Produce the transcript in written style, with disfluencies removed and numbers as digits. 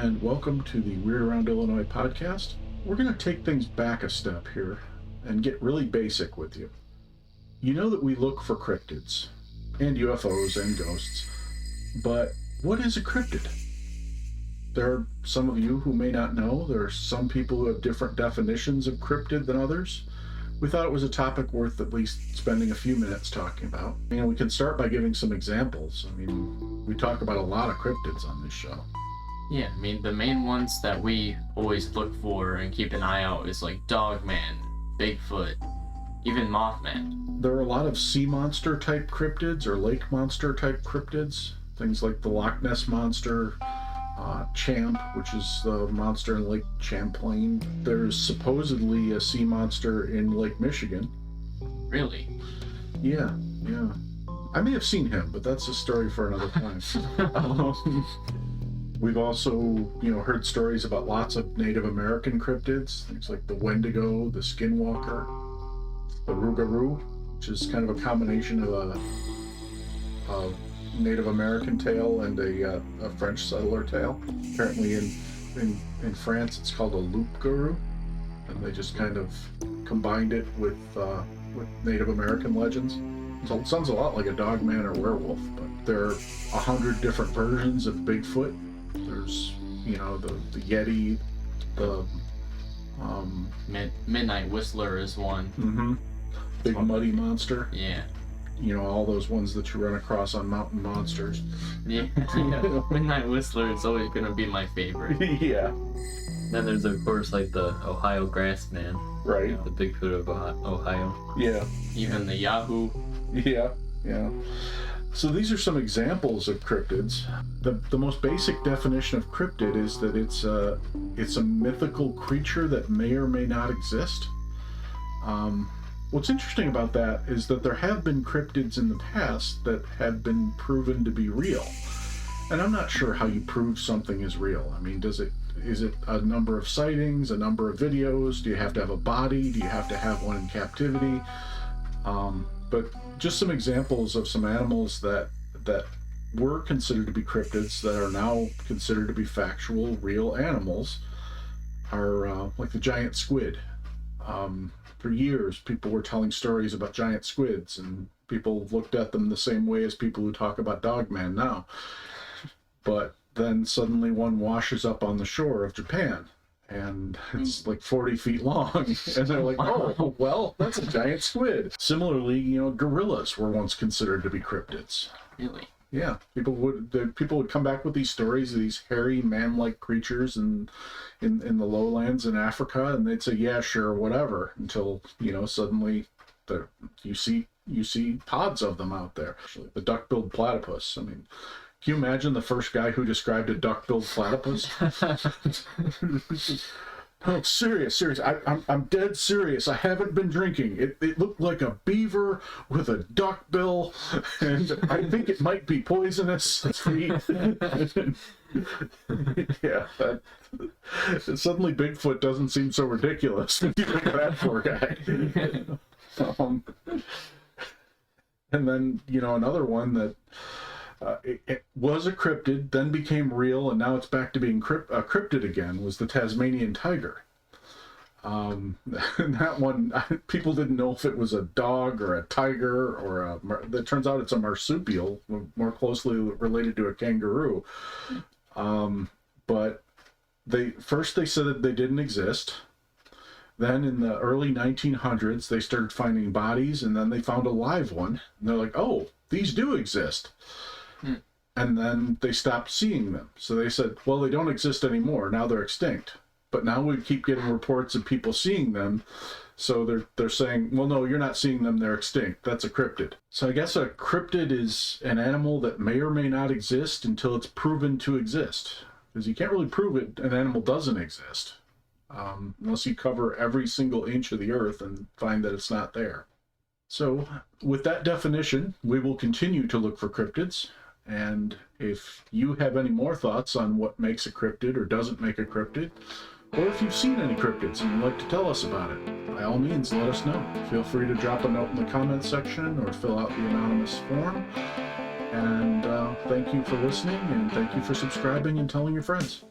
and welcome to the Weird Around Illinois podcast. We're going to take things back a step here and get really basic with you. You know that we look for cryptids and UFOs and ghosts, but what is a cryptid? There are some of you who may not know. There are some people who have different definitions of cryptid than others. We thought it was a topic worth at least spending a few minutes talking about. We can start by giving some examples. We talk about a lot of cryptids on this show. Yeah, the main ones that we always look for and keep an eye out is like dogman, bigfoot, even mothman. There are a lot of sea monster type cryptids or lake monster type cryptids. Things like the Loch Ness monster, Champ, which is the monster in Lake Champlain. There's supposedly a sea monster in Lake Michigan. Really? Yeah. I may have seen him, but that's a story for another time. We've also, heard stories about lots of Native American cryptids, things like the Wendigo, the Skinwalker, the Rougarou, which is kind of a combination of a Native American tale and a French settler tale. Apparently in France it's called a loup-garou, and they just kind of combined it with Native American legends. So it sounds a lot like a dogman or werewolf, but there are 100 different versions of Bigfoot. There's, the Yeti, the Midnight Whistler is one. Mm-hmm. Big muddy monster. Yeah. All those ones that you run across on Mountain Monsters. Yeah. Midnight Whistler is always going to be my favorite. Yeah. Then there's, of course, like the Ohio Grassman. Right. The Bigfoot of Ohio. Yeah. Even the Yahoo. Yeah. So these are some examples of cryptids. The most basic definition of cryptid is that it's a mythical creature that may or may not exist. What's interesting about that is that there have been cryptids in the past that have been proven to be real. And I'm not sure how you prove something is real. Is it a number of sightings, a number of videos? Do you have to have a body? Do you have to have one in captivity? But just some examples of some animals that were considered to be cryptids that are now considered to be factual, real animals are like the giant squid. For years, people were telling stories about giant squids, and people looked at them the same way as people who talk about dogman now. But then suddenly one washes up on the shore of Japan, and it's like 40 feet long, and they're like, oh, well, that's a giant squid. Similarly, gorillas were once considered to be cryptids. Really? Yeah, people would come back with these stories of these hairy, man-like creatures in the lowlands in Africa, and they'd say, yeah, sure, whatever, until suddenly you see pods of them out there. Actually, the duck-billed platypus. Can you imagine the first guy who described a duck-billed platypus? Oh, serious. I'm dead serious. I haven't been drinking. It looked like a beaver with a duck bill, and I think it might be poisonous. Yeah. Suddenly Bigfoot doesn't seem so ridiculous when you think of that poor guy. And then, another one that it was a cryptid, then became real, and now it's back to being a cryptid again, was the Tasmanian tiger. That one, people didn't know if it was a dog or a tiger or it turns out it's a marsupial, more closely related to a kangaroo. But they said that they didn't exist. Then in the early 1900s, they started finding bodies, and then they found a live one, and they're like, oh, these do exist. And then they stopped seeing them. So they said, well, they don't exist anymore. Now they're extinct. But now we keep getting reports of people seeing them. So they're saying, well, no, you're not seeing them. They're extinct. That's a cryptid. So I guess a cryptid is an animal that may or may not exist until it's proven to exist. Because you can't really prove an animal doesn't exist. Unless you cover every single inch of the earth and find that it's not there. So with that definition, we will continue to look for cryptids. And if you have any more thoughts on what makes a cryptid or doesn't make a cryptid, or if you've seen any cryptids and you'd like to tell us about it, by all means, let us know. Feel free to drop a note in the comments section or fill out the anonymous form. And thank you for listening, and thank you for subscribing and telling your friends.